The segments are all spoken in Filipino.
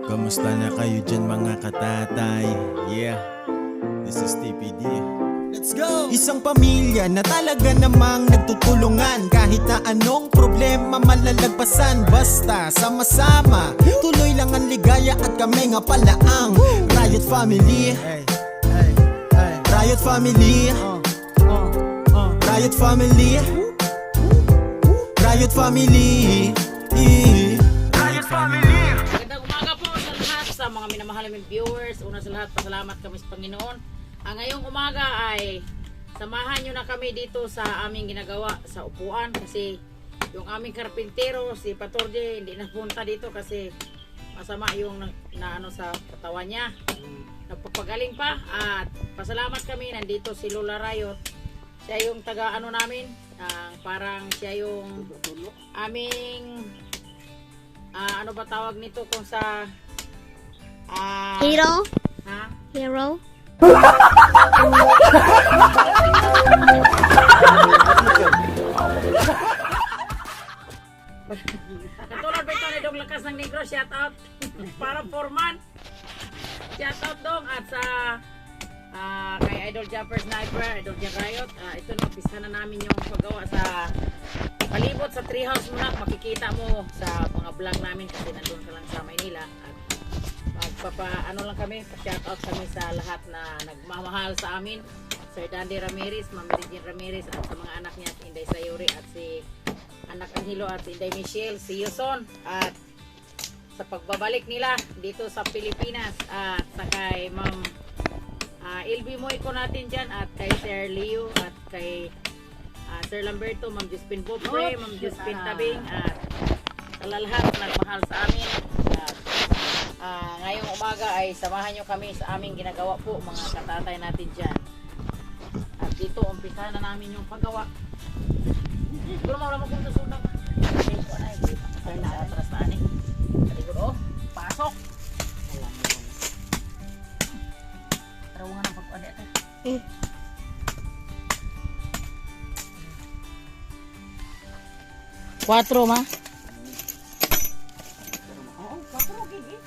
Kamusta na kayo dyan mga katatay? Yeah, this is TPD. Let's go! Isang pamilya na talaga namang nagtutulungan. Kahit na anong problema malalagpasan. Basta sama-sama, tuloy lang ang ligaya at kami nga pala ang Riot Family. Riot Family. Riot Family. Riot Family. Riot Family. Magandang umaga po sa lahat, sa mga minamahal naming viewers. Una sa lahat, pasalamat kami sa Panginoon. Ngayong umaga ay samahan nyo na kami dito sa aming ginagawa sa upuan. Kasi yung aming karpintero, si Patorje, hindi napunta dito kasi masama yung na sa katawan niya. Nagpapagaling pa at pasalamat kami. Nandito si Lola Riot. Siya yung taga ano namin, parang siya yung aming ano ba tawag nito kung sa Hero? Ha? Hero? Katulad ba ito ni Dong Lakas ng Negro, shout out para foreman, shout out Dong. At sa kay Idol Jumper Sniper, Idol Jan Riot, ito na, umpisa na namin yung paggawa sa palibot sa treehouse muna. Makikita mo sa mga vlog namin kasi nandun ka lang sa Maynila. At ano lang kami, pa-shout out kami sa lahat na nagmamahal sa amin. Sir Dandy Ramirez, Ma'am Regine Ramirez, at sa mga anak niya, si Inday Sayuri at si anak Angelo at si Inday Michelle, si Yuson. At sa pagbabalik nila dito sa Pilipinas, at sa kay Ma'am Ilby Moyko natin dyan, at kay Sir Leo, at kay Sir Lamberto, Ma'am Josephine Bopre, Ma'am Josephine Tabing, at sa lahat na nagmahal sa amin. At ngayong umaga ay samahan nyo kami sa aming ginagawa po, mga katatay natin dyan. At dito umpisa na namin yung paggawa. Siguro mawala mo kung susunod. Ay na atras na ani. Siguro, pasok. Alam mo. Tarawangan ang pagkuha dito. 4 ma? Oo, 4 gigi.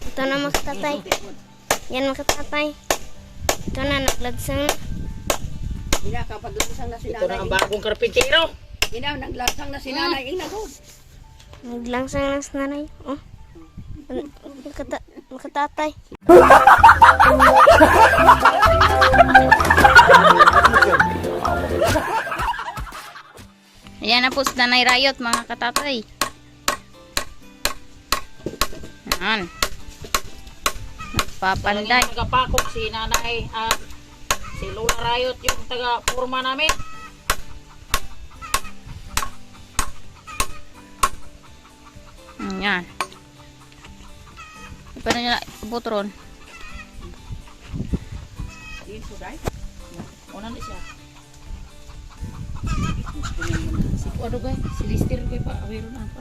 Ito na makatatay. Yan makatatay. Ito na nagladsang. Ina kapag langsang na si Ito na nanay. ang bagong karpintero. Ina naglangsang na si nanay ingagod. Naglangsang na sa nanay. Oh. Makatatay. Ayan na po si Nanay Riot, mga katatay. Ayan. Nagpapanday. Talagang tagapakok si nanay at si Lola Riot, yung taga-purma namin. Ayan. Paano nyo na butron? Yun suday. Una na siya. Si ano ba? Si Lister ko pa. Awero na ako.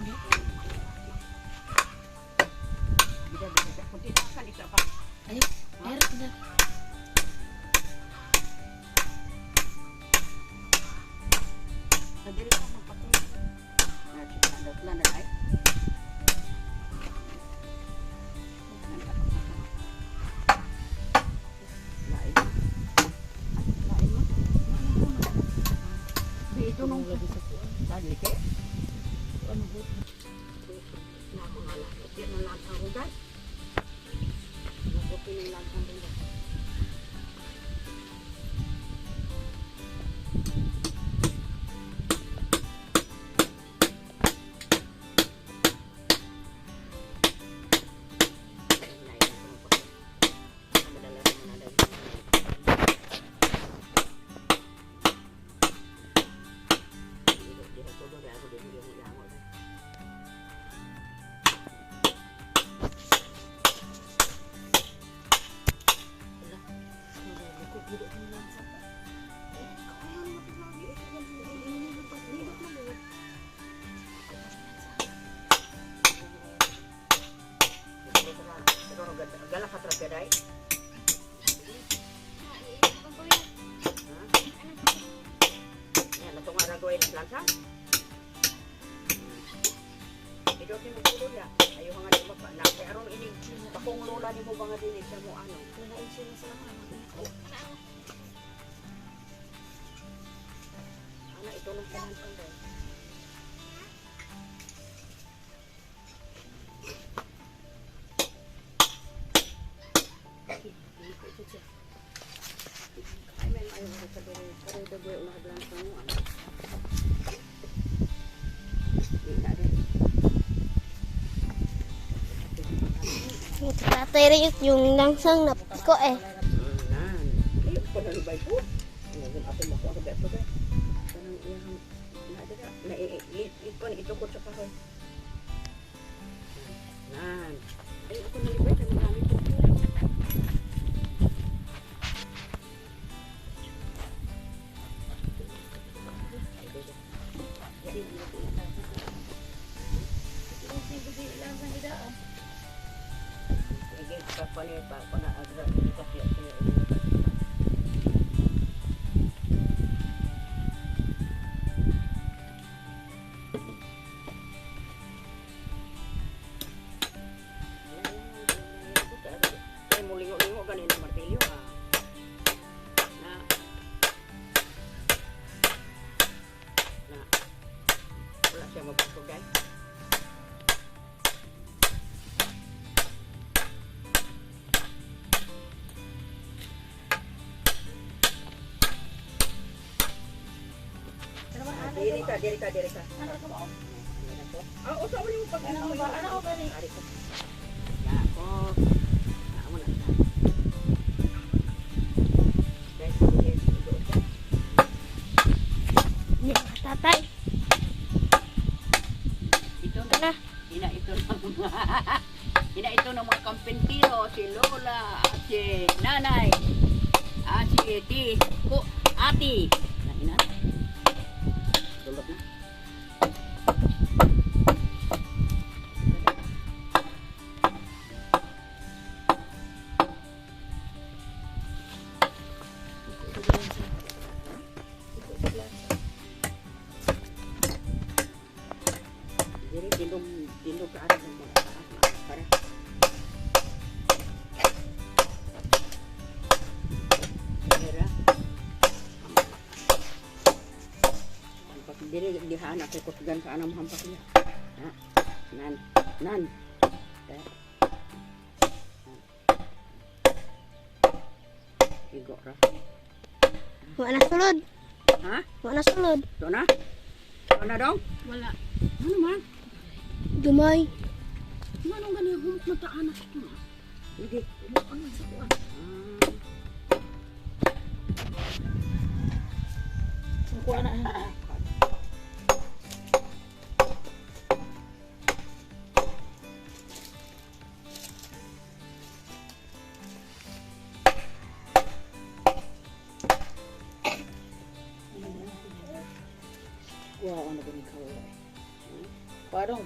Bida bida kunti kan isa pa. Ay, meron na. Nadiri ka magpatay. Na kita ada plan ay. Lain. Lain mo. Dito nung tadi ke. Ano ba? Na ako nga lang. Yan ang langsang ko guys. Nabuti ng langsang ko guys. gawin ng lansa. Ito si mo tulo ya. Ayo nga ni mapa na kay aron ini pakong lola ni mo ba nga dinit sa mo ano. Nalain siya sa mga. Ana ito nang kanan ko dai. Ay men ayo nga sa diri. Pero dagoy ulah lansa mo ano. Tatay Rayot yung langsang napiko eh. Nan. Ayo ko na lubay po. Ngayon ako mo ko beto be. Kanang iyang na dira na ikon ito ko sa kahoy. Nan. Ayo ako na lubay sa mga po. Sige, kapalit pa ko na agra kasi ay mulingo-lingo ganin ang martilyo ah. Na. Na. Wala siya mabusog guys. Diri ka. Ano ka ba? Oh, usa mo pag ano ba? Ano ba ni? Ari ko. Ya ko. Amo na. Guys, Yung tatay. ito na. Ina ito ng mga kampentiro, si Lola, si Nanay, si Ati. Na ina. Tulog na. Jadi tindog ka aras ng mga para. Mira. Diri dihana ko kusgan sa anam hampak niya. Ha. Nan. Igo ra. Wala na sulod. Ha? Wala na sulod. Ito na? Ito na dong? Wala. Ano man? Dumay. Manong ganyan humok mataan ito na? Hindi. Ano sa kuwan? Kuha na. Wow, ano ba ni kawa? Parang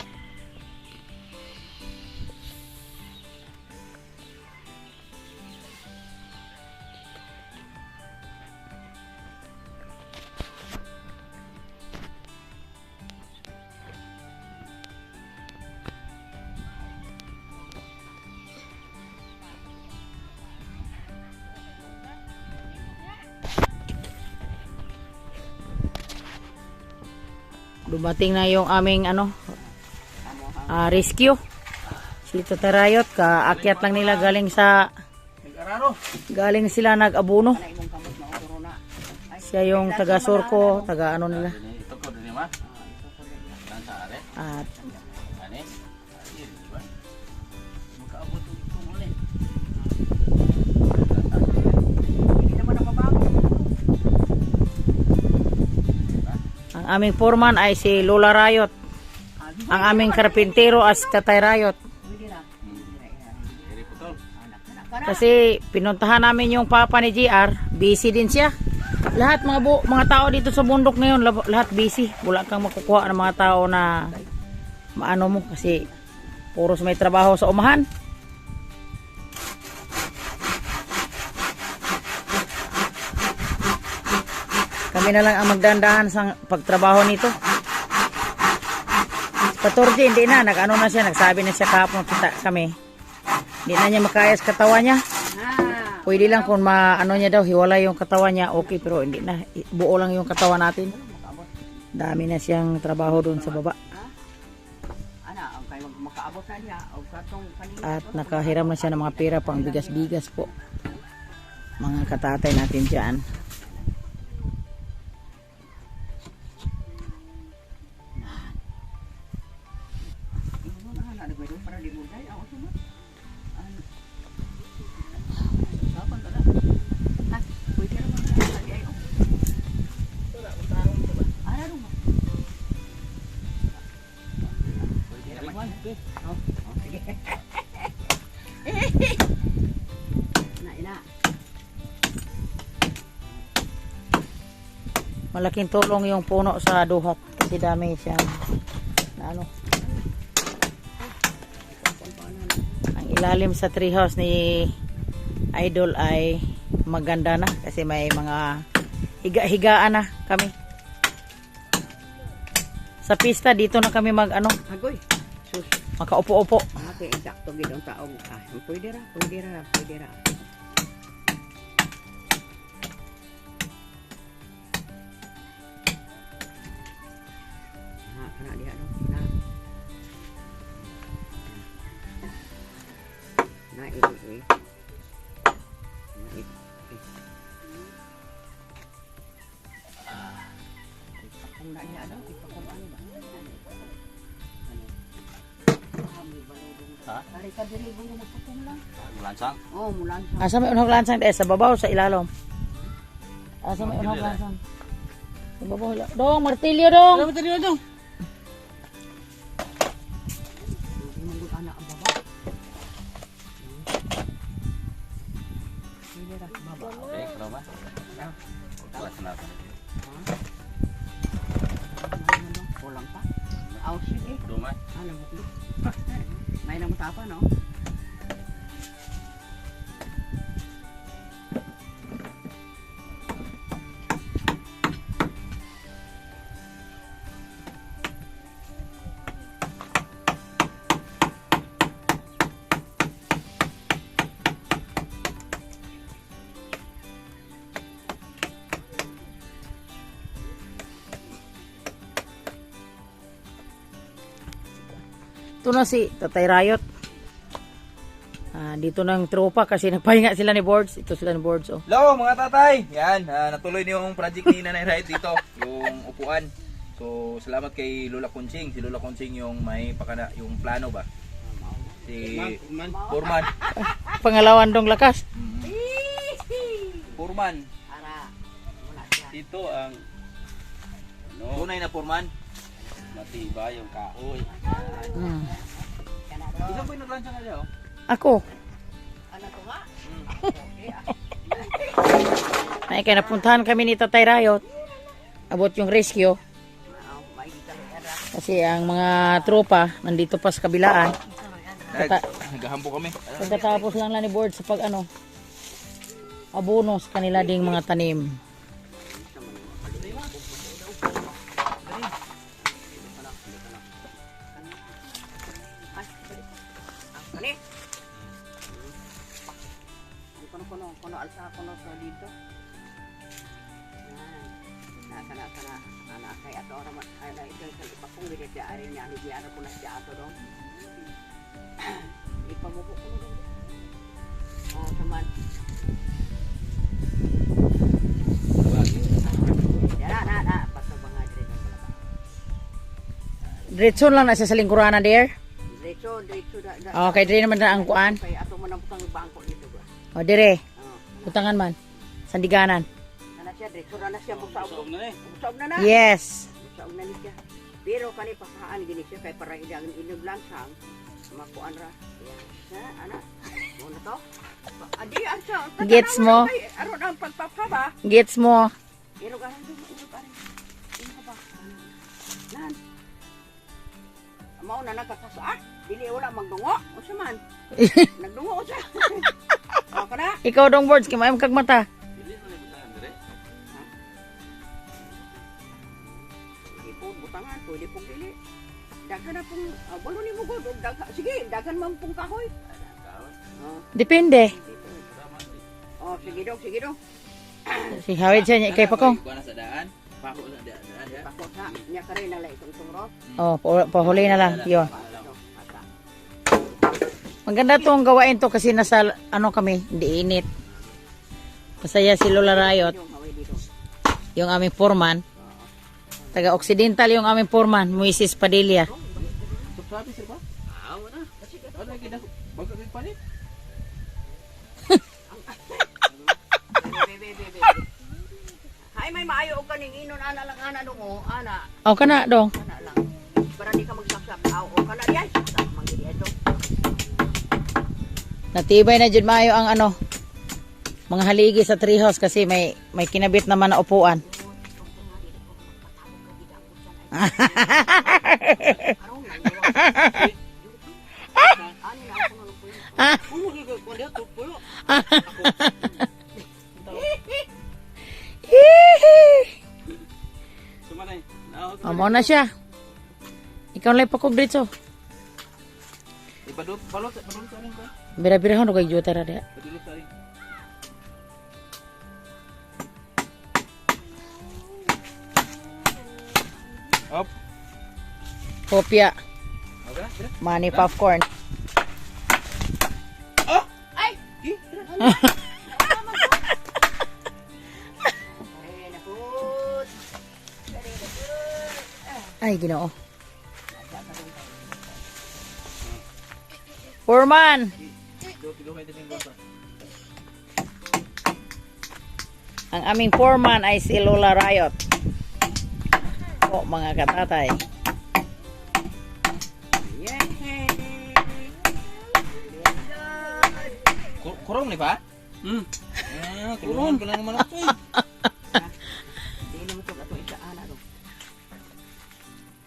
dumating na yung aming rescue. Si Tatay Rayot, kaakyat lang nila galing sila nag-abuno. Siya yung taga Surco, taga ano nila. At ang aming foreman ay si Lola Rayot. Ang aming karpintero as Tatay Rayot. Kasi pinuntahan namin yung papa ni JR, busy din siya. Lahat mga tao dito sa bundok ngayon, lahat busy. Wala kang makukuha ng mga tao na maano mo kasi puros may trabaho sa umahan. Kami na lang ang magdandahan sa pagtrabaho nito. 14, hindi na. Nag-ano na siya. Nagsabi na siya kahapon kita kami. Hindi na niya makayas katawan niya. Pwede lang kung ano niya daw, hiwalay yung katawan niya. Okay, pero hindi na. Buo lang yung katawan natin. Dami na siyang trabaho doon sa baba. Ana, ang kayo makaabot na niya. O katong kanina. At nakahiram na siya ng mga pera pang bigas-bigas po. Mga katatay natin dyan. Para di mo dahil ako sunod. Pwede naman na lagi ay Ara rin mo. Pwede naman. Sige. Ina. Malaking tulong yung puno sa duhat. Kasi dami siyang na ano. Ang ilalim sa treehouse ni Idol ay maganda na kasi may mga higa-higaan na kami. Sa pista dito na kami mag-ano, Agoy. Sus. makaupo-upo. Okay, eksakto gid ang taong. Pwede ra. Kana diha no. Na eh. Kung na niya daw, ipakon ano ba? Ha? Ari ka diri mo magpakon lang. Mulansang? Oh, mulan sa. Asa may unhog lansang sa babaw sa ilalom. Asa may unhog lansang. Sa babaw. Dong, martilyo dong. Hindi mo gud anak ang baba. Hindi ra baba. Okay, kalau mah. Buat kenapa? Kulang pa. Aw sige. Rumah. Ano mo kli? May nang matapa no. Ito na si Tatay Rayot. Dito ng tropa kasi nagpahinga sila ni Boards. Ito sila ni Boards. Oh. Hello mga tatay! Yan, natuloy na yung project ni Nanay Riot dito, yung upuan. So, salamat kay Lola Kunching. Si Lola Kunching yung may pakana, yung plano ba? Si Foreman. Pangalawan dong lakas. Foreman. Ara. Wala siya. Ito ang Tunay na Foreman. matibay yung kahoy. Hmm. Isang po yung naglansya nga dyan, oh. Ako. Ano to nga? Ay, kaya napuntahan kami ni Tatay Rayot. Abot yung rescue. May ara. Kasi ang mga tropa nandito pa sa kabilaan. Naghahampo kami. Pagkatapos lang ni Boards sa pag ano, abono sa kanila ding mga tanim. Ani? Kono alsa kono sa dito. Sana anak kay ato ora ana ito sa ipakong gid di ari niya ni diara ko na siya ato dong. Ipamuko ko dong. Oh, saman. Na pato mga dire ng balaka. Diretso lang na siya sa lingkurana there. Diretso da. Okay, dire naman na ang kuan. Kay ato man ang putang bangko dito ba. O dire, Oh. utangan man. Sandiganan. Ana siya diretso na siya musaog. Musaog na na. Yes. Musaog na ni siya. Pero kani pakaan gini siya kay para idang inog lang sang makuan ra. Sa ana. Mo na to. Adi ansa. Gets mo? Aron ang pagpapaba. Gets mo. Pero garan din inog ari. Ino ba? Nan. Mao na nakakasa. Dili wala magdungo. Unsa man? Nagdungo siya. Ako na. Ikaw dong Boards, kay maayong kag mata. po, butangan, pwede pong dili. Daghan na pong, balo ni mo god, sige, daghan man pong kahoy. Depende. Oh, sige dong. Si hawid siya niya kay pa ko. Kuha na sa daan. Pako sa daan ya. Pakot ha, niya ka rin nala itong sumro. Oh, pahuli na lang. Yun. Maganda tong gawain to kasi nasa ano kami, hindi init. Masaya si Lola Rayot, Yung haway dito. yung aming foreman. Taga Occidental yung aming foreman, Moises Padilla. Subsabi sir ba? Wala. Wala gid ako. Bago gid palit. Hay may maayo og kaning inon ana lang ana dong ana. Oh, kana dong. Ana lang. Para di ka magsaksak. O kana di ay. Manggidi ito. Natibay na jud maayo ang ano, mga haligi sa treehouse kasi may kinabit naman na upuan. Arong lang. Ani na ako nagpuyo. Sumanay. Amo na siya. Ikaw lang pakog dito. Ipadulot sa rin ko. Bira-bira ko kay juta ra dia. Padulot sa rin. Up. Kopya, Okay, sir. money popcorn. Ay! Ay, Ginoo. Foreman. Ang aming foreman ay si Lola Rayot. O, mga katatay. Kurong ni ba? Kurong ko lang naman ako eh. Dili mo to ato isa ana do.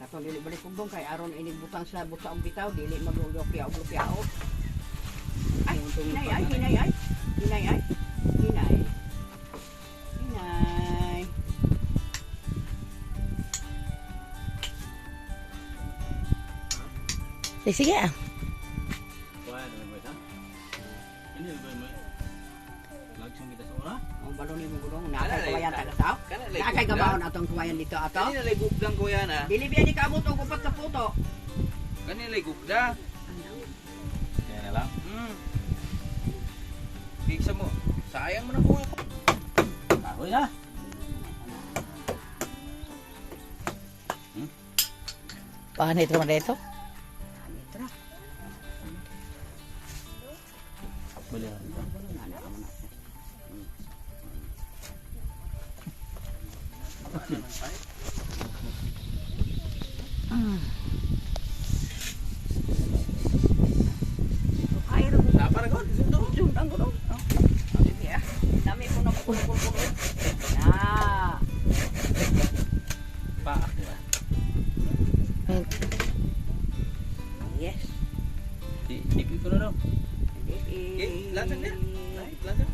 Kato dili balik kog dong kay aron inig butang sa buta og bitaw dili maglupya og lupya og. Ay, hinay ay. Sige. Ang balon ni mo gudong nakay kawayan taga tao. Nakay gabaon atong kawayan dito ato. Kanina lay gugdang ko yan ah. Dili biya di kaabot og upat ka puto. Kanina lay gugda. Kaya na lang. Iksa mo. Sayang mo na ko ako. Kahoy na. Pahanit naman dito. Bali. Ay ro. Lapar ko. Sundang ko dong. Sige ah. Dami ko na pul. Ah. Paak ba? Yes. Tipid ko na daw. Lasang na. Lasang.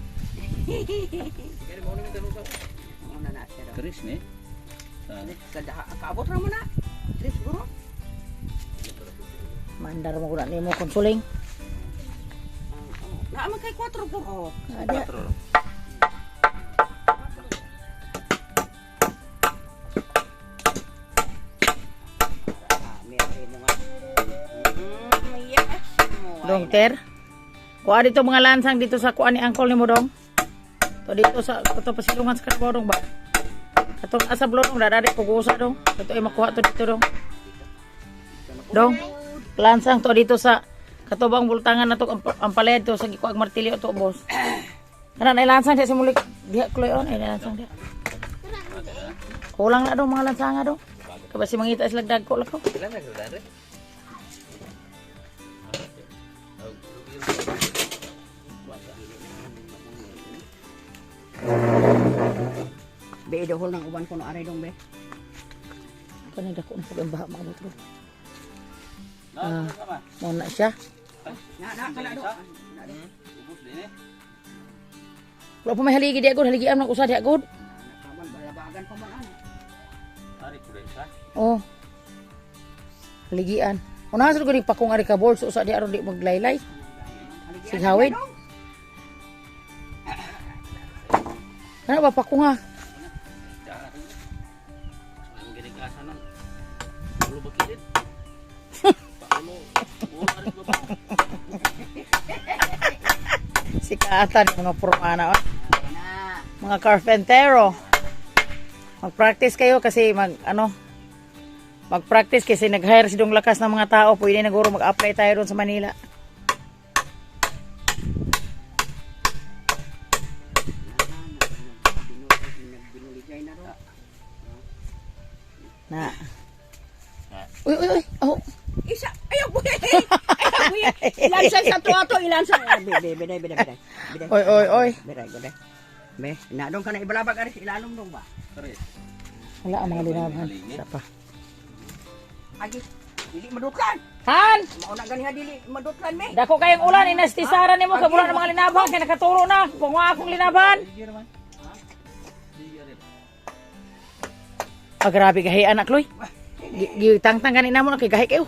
Kaya mo naman tanong sa. Ano na siya daw. Keris ni. Kada kaabot ra mo na. Tres guro. Mandar mo kuna nimo konsuling. Na man kay 4 guro. Ada. Meron mo nga. Yes. Dong ter. Kuha dito mga lansang dito sa kuha ni uncle nimo dong. To dito sa kato pasilungan sa karabaw dong ba. Katong asa blong dadari pugusa dong. Kato ay makuha to dito dong. Dong. Lansang to dito sa katubang bultangan na to ang palayad to sa gikuag martilyo to boss. Kana na lansang di sa mulik diha kloyon ay lansang diha. Kulang na dong mga lansanga dong. Kabasi mangita sila dagko lako. Ilan na gudare? Be dohol nang uban ko no aray dong be. Kanang dako na pag ang baha mga butro. Na, sama. Mo na siya. Na kala do. Ubus din eh. Wala pa may haligi di agod, haligian ng usa di agod. Kaman balabagan pa man ana. Ari ko rin sa. Oh. Ligian. Unahan sa ko ni pakong ari ka board so sa di aron di maglaylay. Sighawid. Ano ba pakong ha? Ang ginikasan ng ulo bakilid. Paulo. Ulo ari ko ba? Sikatan yung mga formana. Oh. Mga carpentero. Mag-practice kayo kasi mag-practice kasi nag-hire si Dong Lakas ng mga tao. Pwede na guro mag-apply tayo doon sa Manila. Na. Uy, uy, uy. Oh. Isa, ayaw po ilansan sa to, ilansan. Biday. Oy, oy, oy. Biday. Be, nadong ka na ibalabag aris, ilalong dong ba? Kare. Wala ang mga linaban. Isa pa. Agi, dili madutlan. Han! Mauna ganiha dili madutlan me. Dako kayong ulan, inastisaran ni mo. Kabulan ng mga linaban. Kaya nakaturo na. Kung akong linaban. Sige naman. Sige rin. Ah, grabe gahi anak, Loy. Gitangtang kanina mo na kay gahi kayo.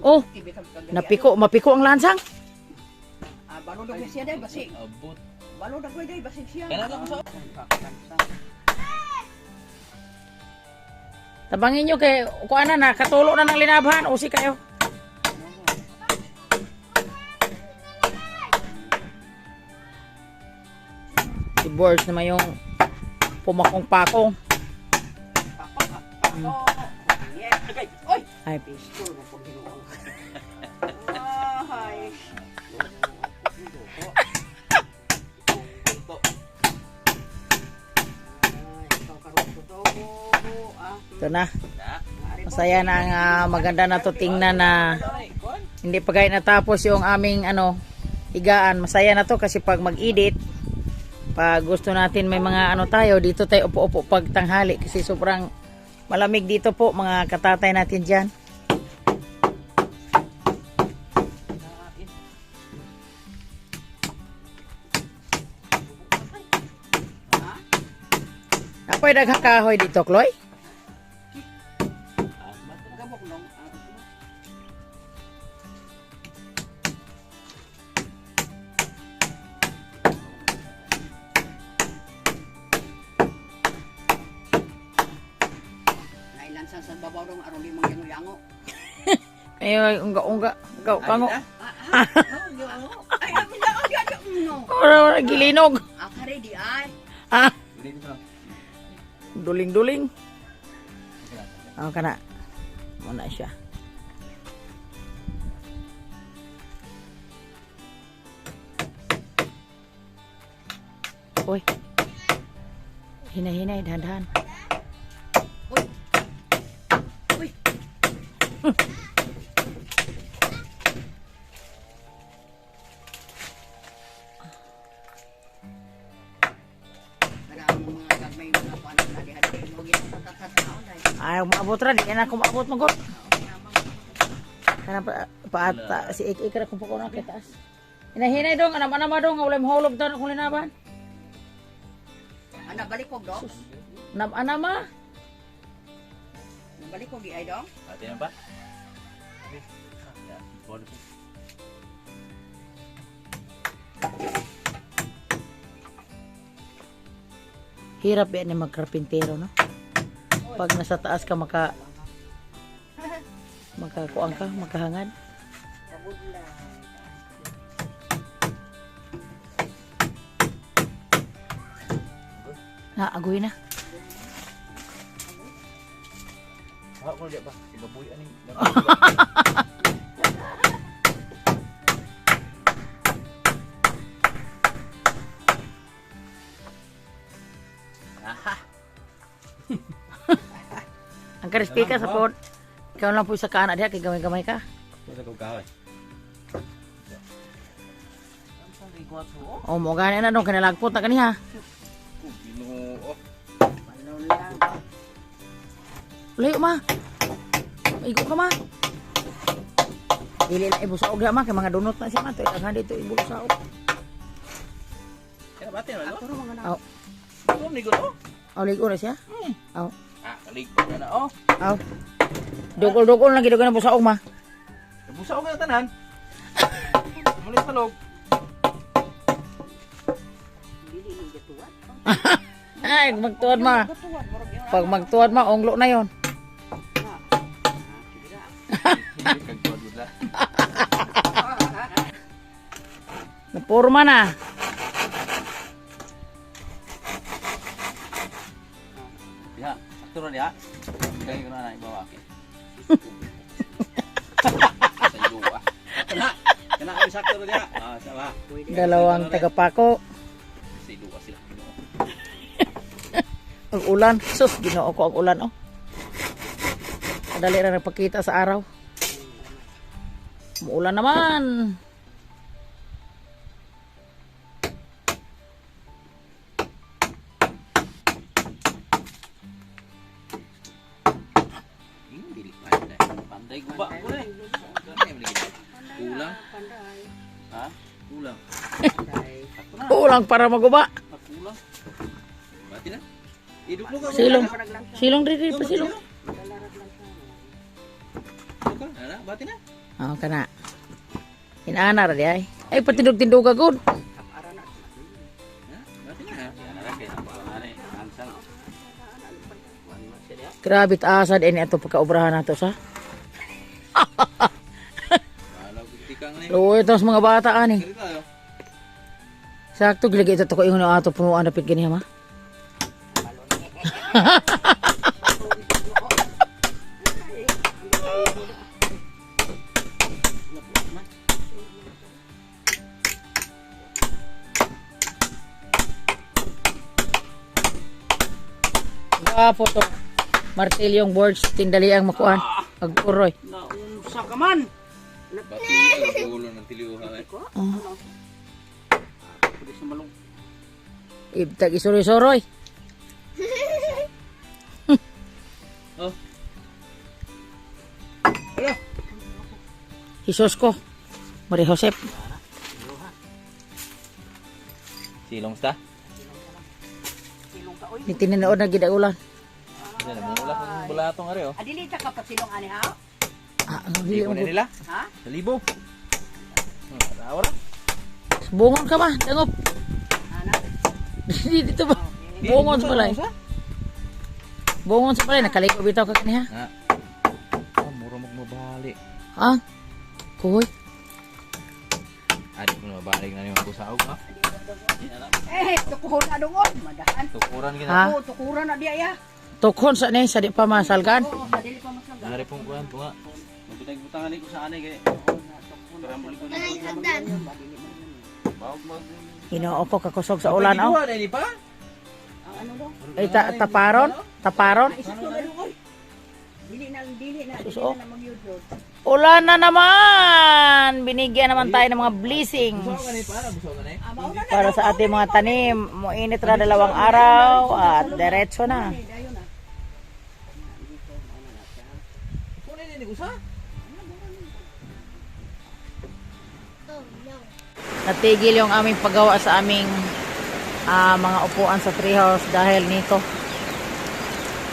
Oh, mapiko ang lansang. Balod og siya day basi. Abot. Balod og day basi siya. Kaya lang sa. Tabangin nyo kay kuana na katulo na ng linaban. Usi kayo. Si Boris naman yung pumakong-pakong. Oy, Ay, pistol mo pag Ginoo. Ay. ito na. Masaya na ang maganda na to tingnan na hindi pa kayo natapos yung aming higaan. Masaya na to kasi pag mag-edit, pag gusto natin may mga tayo, dito tayo upo-upo pag tanghali kasi sobrang malamig dito po mga katatay natin dyan. Apoy daghang kahoy dito, Chloe? Gabok nong. Nailansan sa babaw dong aron di mangyango-yango. Ay, unga-unga. Kango. Ay, amin na no. Ora gilinog. Akare di ay. Ah, Dito lang. duling-duling. Oh, kana. Muna siya. Uy. Hinay-hinay, dahan-dahan. Uy. Uy. Para ang mga gagmay mga paano na di mo ginatatatao dai. Ay, maabot ra. Di na ako maabot magot. Kana paata si ikra kung pako na kitaas. Hinay-hinay dong, anam-anama dong, ulam hulog daw kung linaban. Ana balik ko dong. Anam-anama. Balik ko gi ay dong. Ate na ba? Ya, bon. Hirap yan yung magkarpintero, no? Pag nasa taas ka makakuang ka, makahangad. Agoy na. Ako na ba? Ibaboy ani. Ang crispy ka sa pod. Ikaw lang po sa kaanak diha kay gamay-gamay ka. Sa ko kahoy. O mo gani na dong kanilagpot na kaniha. Ginoo. Layo ma. Igo ka ma. Dili na ibusaog diha ma kay mga donut na siya ma. Daghan dito ibusaog. Kaya bate na lo. Aw. Tum ni gulo. Aw ligo na siya. Aw. Kaligpag na na. Oh, Aw. Dugol-dugol lang gid na busaog ma. nabusa ko na tanan. Mulis sa loob. Ay, magtuwad ma. Pag magtuwad ma, onglo na yon. Kagtuwad mo na. Napurma na. Ya, sakto na diha. Kaya ko na ibawa. Sa iyo ah. Kana kami sakto na diha. Ah, sama. Dalawang tagapako. Sa iyo sila. Ang ulan. Sus, ginoo ko ang ulan oh. Kadali na nagpakita sa araw. Muulan naman. Dili panday. Panday guba ko na. Kanay mo lagi. Kulang. Ha? Kulang. Ulang para maguba. Nakulang. Bati na. Iduklo ka. Silong. Silong diri pa silong. Ana, bati na. Oh, kana. Inaana ra di ay. Ay patindog-tindog ka gud. Ha? Bati na. Yan na kay ako na ni. Ansang. Wan man siya diha. Grabe taasad ini ato pagkaobrahan nato sa. Wala ko tikang ni. Luoy tos mga bata ani. Dili tayo. Sakto gilagay ito ko ingon ato punuan dapit gani ma. Gapo to. Martilyong boards tindali ang makuan. Agpuroy. Naunsa ka man. Bati ang ulo ng tiliuha eh. Pwede sa malong. Ibtag isuroy-suroy. Oh. Hisos ko. Mari Josep. Silong sta. Ni tininood na gid ang ulan. Diyan na mula kung bulatong ari oh. Adili ta ka pasilong ani ha? Ah, ang dili Libo mo. na nila. Ha? Sa libo. Ora. Bungon ka ba? Dangop. Ana. Dito ba? Bungon sa balay. Bungon sa balay. Nakaliko bitaw ka kaniha. Ha. Ah, mura magmabali. Ha? Kuy. Adi mo mabalik na yung busaog ha. Tukuhon na dungon. Madahan. Tukuran Ha? gina. Oo, tukuran na diya ya. Tukhon sa ni sa di pa masalgan. Oo, sadili pa masang. Nari pong kuan tunga. Mabitag butangan ni ko sa anay kay. Karambol ko na. Bawag mo. Ginoo ko kakusog sa ulan oh. Pwede pa? Ang ano do? Ay taparon, taparon. Ay sakto na dungon. Dili na Suso. na magyudod. Ulan na naman. Binigyan naman tayo ng mga blessings Busaog ka ni para busaog ka ni. Amaw na para sa ating mga tanim. Muinit ra 2 araw at diretso na. dayon na. Kunin ni usa. Natigil yung aming paggawa sa aming mga upuan sa treehouse dahil nito.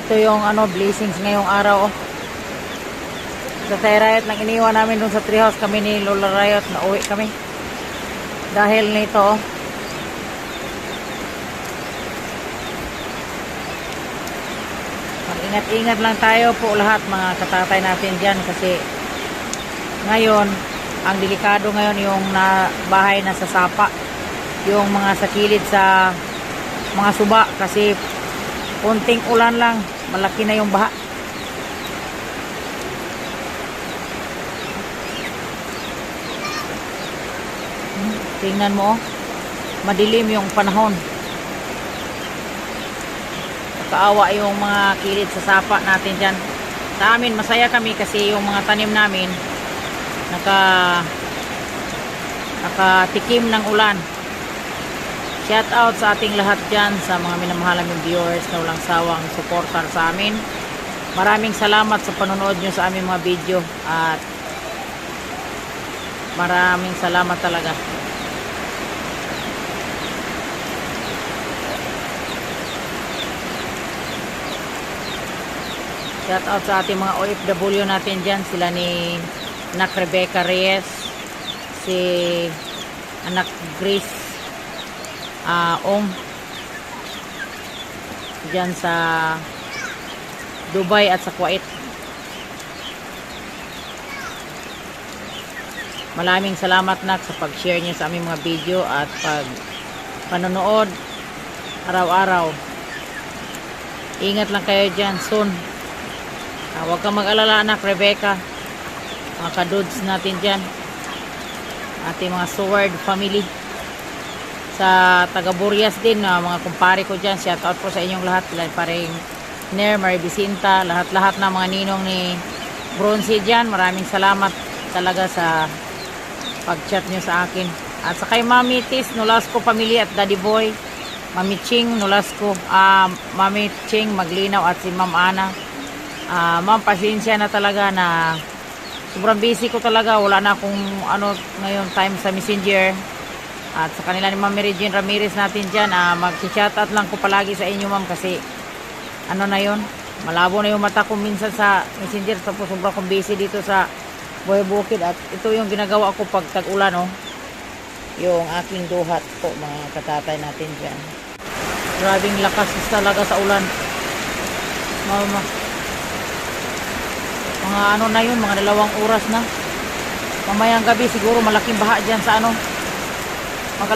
Ito yung blessings ngayong araw. Sa Tay Riot nang iniwan namin dun sa treehouse kami ni Lola Riot na uwi kami. Dahil nito. Mag-ingat-ingat lang tayo po lahat mga katatay natin dyan kasi ngayon ang delikado ngayon yung bahay na sa sapa, yung mga sa kilid sa mga suba kasi kunting ulan lang malaki na yung baha. Tingnan mo oh, madilim yung panahon, kaawa yung mga kilid sa sapa natin dyan. Sa amin masaya kami kasi yung mga tanim namin nakatikim ng ulan. Shout out sa ating lahat dyan, sa mga minamahal naming viewers na walang sawang supporter sa amin. Maraming salamat sa panonood nyo sa aming mga video at maraming salamat talaga. Shout out sa ating mga OFW natin dyan. Sila ni anak Rebecca Reyes, si anak Grace Ong dyan sa Dubai at sa Kuwait. Maraming salamat nak sa pag-share niyo sa aming mga video at panonood araw-araw. Ingat lang kayo dyan soon. Huwag kang mag-alala anak Rebecca. Mga kadudes natin dyan. Ating mga Sword family. Sa taga-Burias din, mga kumpare ko dyan. Shout out po sa inyong lahat. Paring Ner, Mary Bicinta, lahat-lahat na mga ninong ni Bronzy dyan. Maraming salamat talaga sa pag-chat nyo sa akin. At sa kay Mami Tis, Nolasco Family at Daddy Boy, Mami Ching, Nolasco, Mami Ching, Maglinaw at si Ma'am Ana. Ma'am, pasensya na talaga na sobrang busy ko talaga. Wala na akong ngayon time sa Messenger. At sa kanila ni Ma'am Regine Ramirez natin dyan, mag-chat-out lang ko palagi sa inyo ma'am kasi na yun, malabo na yung mata ko minsan sa Messenger. Tapos sobrang kong busy dito sa Buhay Bukid at ito yung ginagawa ko pag tag-ulan yung aking duhat po mga katatay natin dyan. Grabing lakas talaga sa ulan mga na yun, mga 2 oras na. Mamayang gabi siguro malaking baha dyan sa mga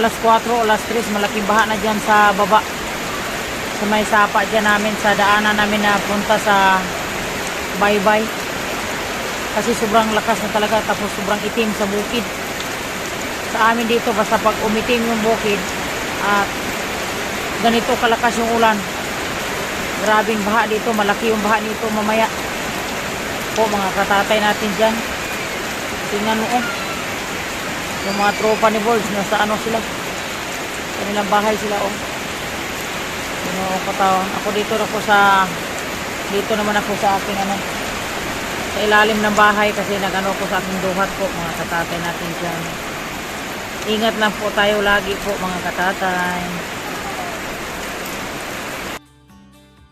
alas 4 o alas 3 malaking baha na dyan sa baba sa may sapa dyan namin sa daanan namin na punta sa Baybay. Kasi sobrang lakas na talaga, tapos sobrang itim sa bukid. Sa amin dito, basta pag umitim yung bukid at ganito kalakas yung ulan, grabing baha dito, malaki yung baha dito mamaya po mga katatay natin dyan. Tingnan mo yung mga tropa ni Bulls, nasa sila, kanilang bahay sila ako dito naman ako sa aking sa ilalim ng bahay kasi ko sa aking duhat po mga katatay natin dyan. Ingat lang po tayo lagi po mga katatay.